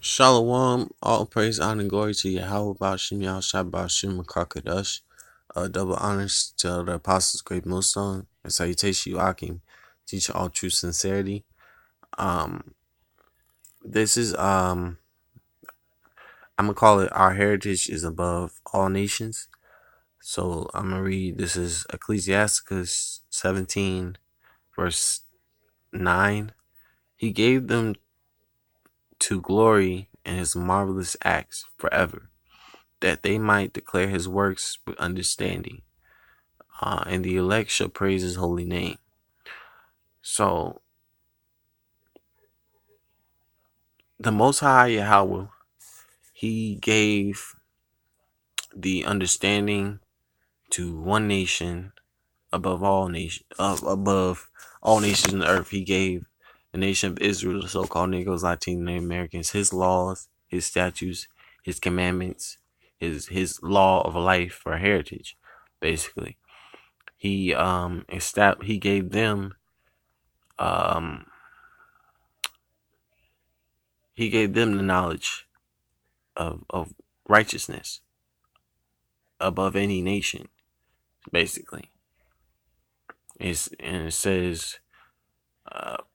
Shalom, all praise, honor, and glory to Yahweh, Bashim, Yahushua, Bashim, Kakadash. Double honors to the Apostles' Great Millstone, and salutation, you, Akim. Teach all true sincerity. Um, this is, I'm gonna call it Our Heritage is Above All Nations. So I'm gonna read, this is Ecclesiasticus 17, verse 9. He gave them to glory in his marvelous acts forever, that they might declare his works with understanding, and the elect shall praise his holy name. So, the Most High Yahweh, he gave the understanding to one nation above all nations, above all nations on the earth. He gave the nation of Israel, the so-called Negroes, Latino Americans, his laws, his statutes, his commandments, his law of life for heritage, basically. He gave them um he gave them the knowledge of righteousness above any nation, basically. And it says,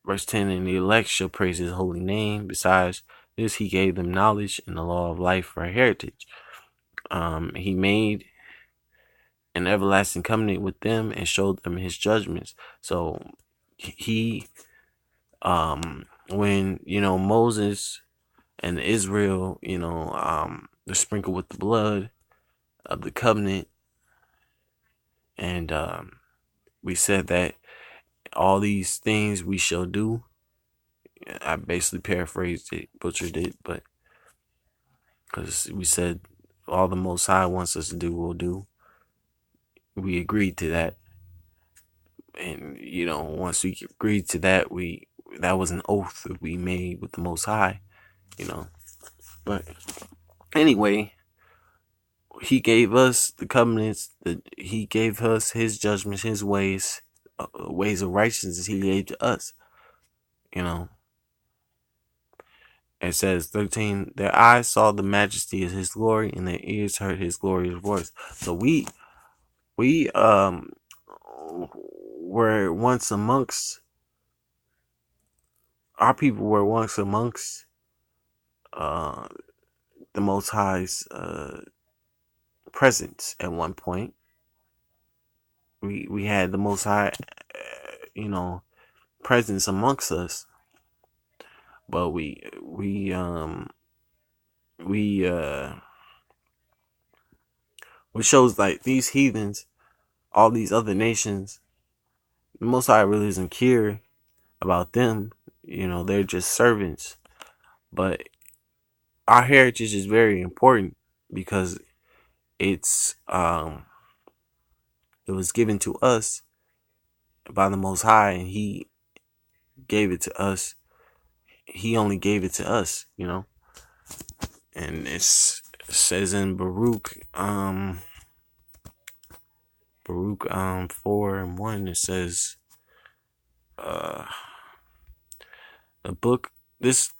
verse 10, and the elect shall praise his holy name. Besides this, he gave them knowledge and the law of life for heritage. He made an everlasting covenant with them and showed them his judgments. So he, when, Moses and Israel, they're sprinkled with the blood of the covenant, and we said that all these things we shall do. I basically paraphrased it, butchered it, but because we said all the Most High wants us to do, we'll do. We agreed to that, and once we agreed to that, that was an oath that we made with the Most High, But anyway, he gave us the covenants. That he gave us his judgments, his ways, ways of righteousness. He gave to us. You know, It says 13, their eyes saw the majesty of his glory, and their ears heard his glorious voice. So we were once amongst, our people were once amongst uh the Most High's presence at one point. We had the Most High, presence amongst us, but we which shows like these heathens, all these other nations, the Most High really doesn't care about them. They're just servants. But our heritage is very important because it's it was given to us by the Most High, and He gave it to us. He only gave it to us, And it says in Baruch 4:1, it says, uh the book this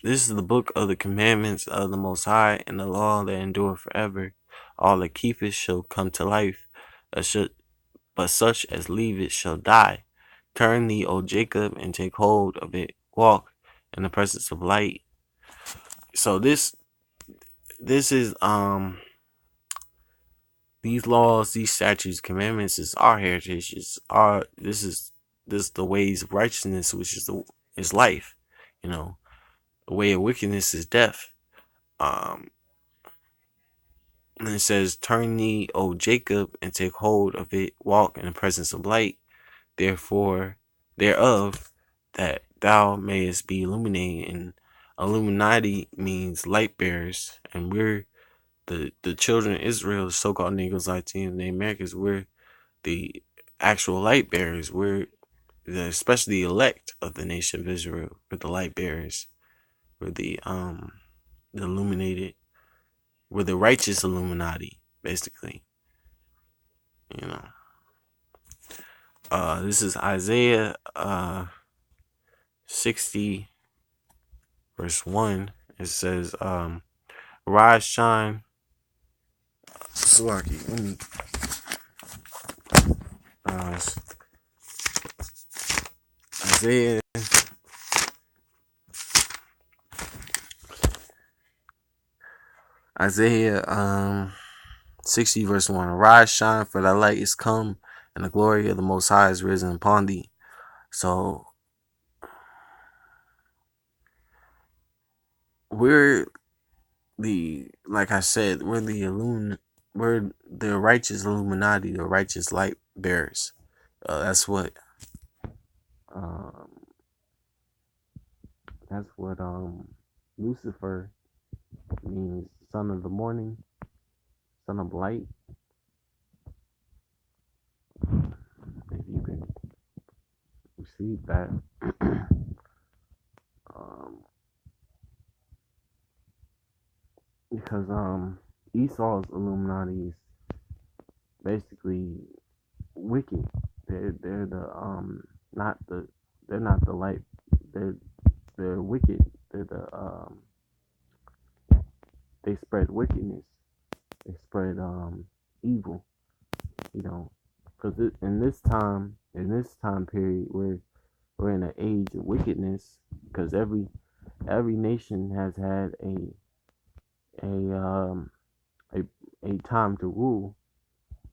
is the book of the commandments of the Most High, and the law that endure forever. All that keep it shall come to life, but such as leave it shall die. Turn thee, O Jacob, and take hold of it. Walk in the presence of light. So this is these laws, these statutes, commandments is our heritage. This is the ways of righteousness, which is life. The way of wickedness is death. Um, and it says, turn thee, O Jacob, and take hold of it. Walk in the presence of light. Therefore, thereof, that thou mayest be illuminated. And Illuminati means light bearers, and we're the children of Israel, the so-called Negroes, Latinos, and the Americans. We're the actual light bearers. We're especially the elect of the nation of Israel. We're the light bearers. We're the illuminated. We're the righteous Illuminati, basically. You know. This is Isaiah 60 verse 1. It says, rise, shine. Salaki, let me. Uh, Isaiah. Isaiah 60 verse 1. Arise, shine, for thy light is come, and the glory of the Most High is risen upon thee. So we're like I said, we're the righteous Illuminati, the righteous light bearers. That's what um Lucifer means, son of the morning, son of light. If you can receive that. um because Esau's Illuminati is basically wicked. They're the not the they're not the light. They're they're wicked. They're the they spread wickedness. They spread evil. You know, because in this time period, we're in an age of wickedness. Because every nation has had a um a a time to rule,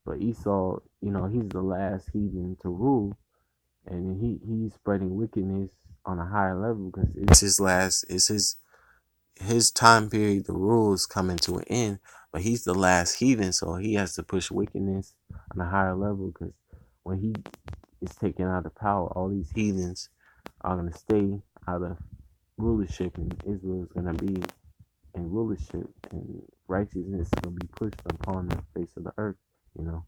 but Esau, he's the last heathen to rule, and he's spreading wickedness on a higher level because it's his time period. The rule is coming to an end, but he's the last heathen, so he has to push wickedness on a higher level because when he is taken out of power, all these heathens are going to stay out of rulership, and Israel is going to be in rulership, and righteousness is going to be pushed upon the face of the earth, you know.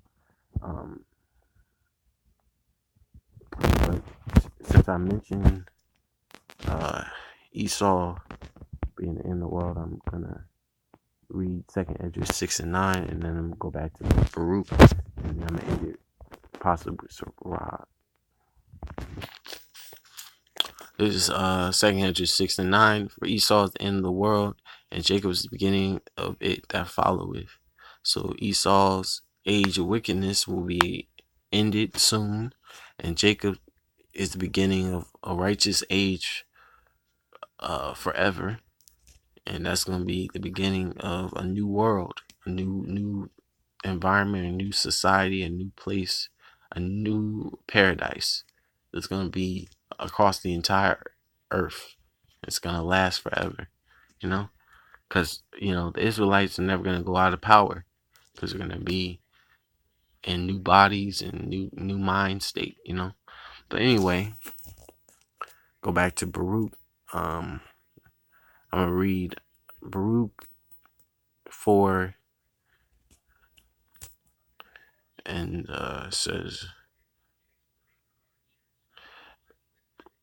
But since I mentioned Esau being in the world, I'm gonna read Second Esdras 6 and 9, and then I'm gonna go back to Baruch, and then I'm gonna end it possibly with Sirach. This is Second Esdras 6 and 9. For Esau is the end of the world, and Jacob is the beginning of it that followeth. So Esau's age of wickedness will be ended soon, and Jacob is the beginning of a righteous age forever, and that's going to be the beginning of a new world, a new environment, a new society, a new place, a new paradise that's going to be across the entire earth. It's going to last forever, because the Israelites are never going to go out of power because they're going to be in new bodies and new mind state, But anyway, go back to Baruch. I'm gonna read Baruch 4, and says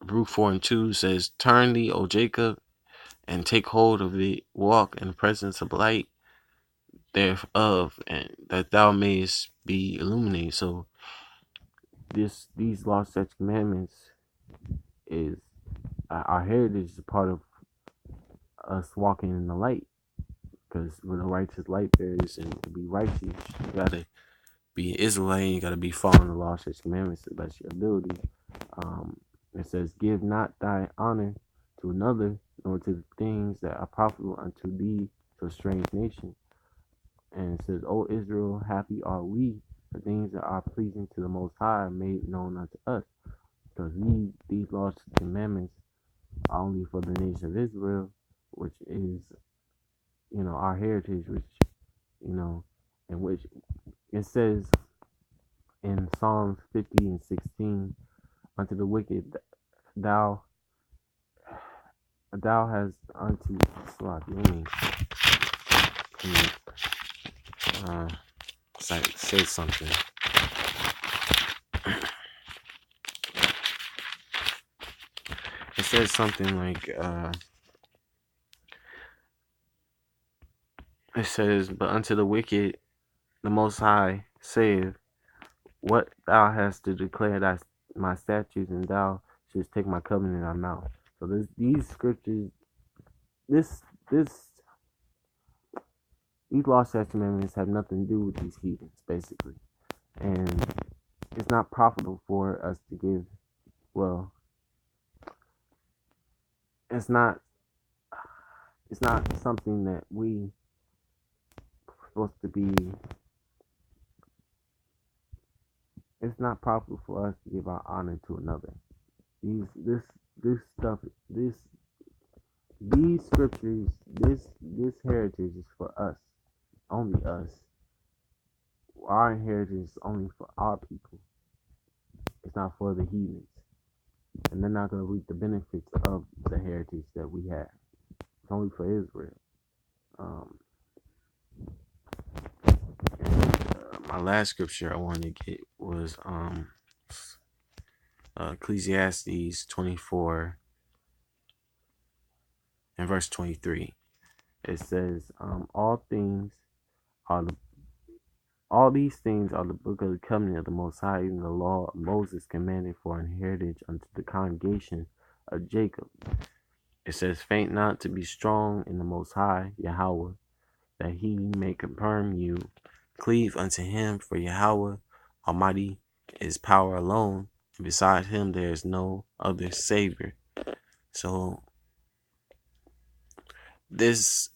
Baruch 4 and 2 says, "Turn thee, O Jacob, and take hold of it, walk in the presence of light thereof, and that thou mayest be illuminated." So these law, such commandments is our heritage, is a part of us walking in the light, because we're the righteous light bearers, and to be righteous, you gotta be an Israelite, you gotta be following the law, such commandments to the best of your ability. It says, "Give not thy honor to another, nor to the things that are profitable unto thee to a strange nation." And it says, "O Israel, happy are we, for things that are pleasing to the Most High are made known unto us." Because these laws and commandments are only for the nation of Israel, which is, our heritage, which, in which it says in Psalms 50 and 16, "Unto the wicked thou hast unto Slack." Say something. It says something like it says, "But unto the wicked the Most High saith, What thou hast to declare my statutes, and thou shouldst take my covenant in thy mouth." So these scriptures, this this these law, statutes, commandments have nothing to do with these heathens, basically, and it's not profitable for us to give. Well, it's not. It's not something that we supposed to be. It's not profitable for us to give our honor to another. This stuff, these scriptures, this heritage is for us, only us. Our heritage is only for our people. It's not for the heathens, and they're not going to reap the benefits of the heritage that we have. It's only for Israel. My last scripture I wanted to get was Ecclesiastes 24 and verse 23. It says, all these things are the book of the covenant of the Most High, and the law of Moses commanded for an heritage unto the congregation of Jacob. It says, faint not to be strong in the Most High, Yahweh, that he may confirm you. Cleave unto him, for Yahweh Almighty is power alone, and beside him there is no other Savior. So this,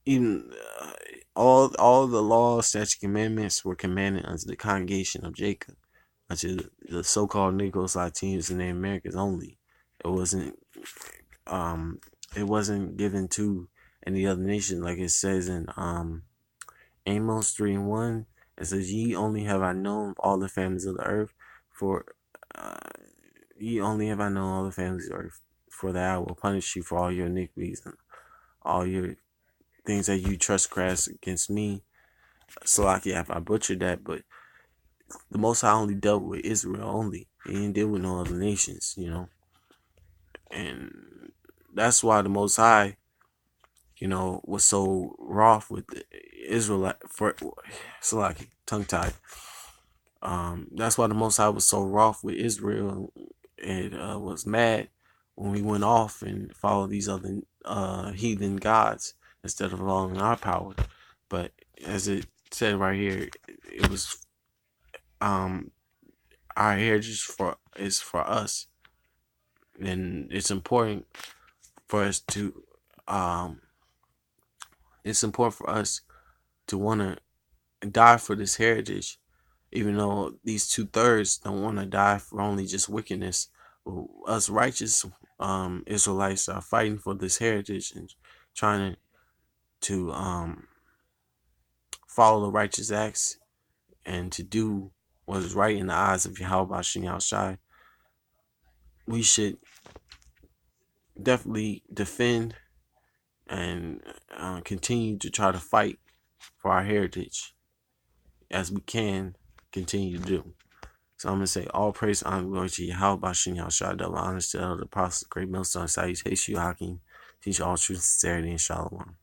even all the laws, statutes, commandments were commanded unto the congregation of Jacob, unto the so-called Negroes, Latinos, and the Americans only. It wasn't given to any other nation, like it says in Amos 3:1. It says, ye only have I known all the families of the earth, for ye only have I known all the families of the earth, for that I will punish you for all your iniquities and all your things that you trespass against me. Salakia, if I butchered that, but the Most High only dealt with Israel only. He didn't deal with no other nations, and that's why the Most High, was so wroth with the Israelite for Salaki, tongue tied. That's why the Most High was so wroth with Israel and was mad when we went off and followed these other heathen gods instead of following our power. But as it said right here, it was our heritage is for us, and it's important for us to want to die for this heritage, even though these 2/3 don't want to die for only just wickedness. Us righteous Israelites are fighting for this heritage and trying to follow the righteous acts and to do what is right in the eyes of Yahweh Shem Shai. We should definitely defend and continue to try to fight for our heritage as we can continue to do. So I'm going to say all praise, honor, glory to Yahweh Bashem Shai, double honors to the Apostle, great millstone, salutation, Hakim, teach all truth, sincerity, and shalom.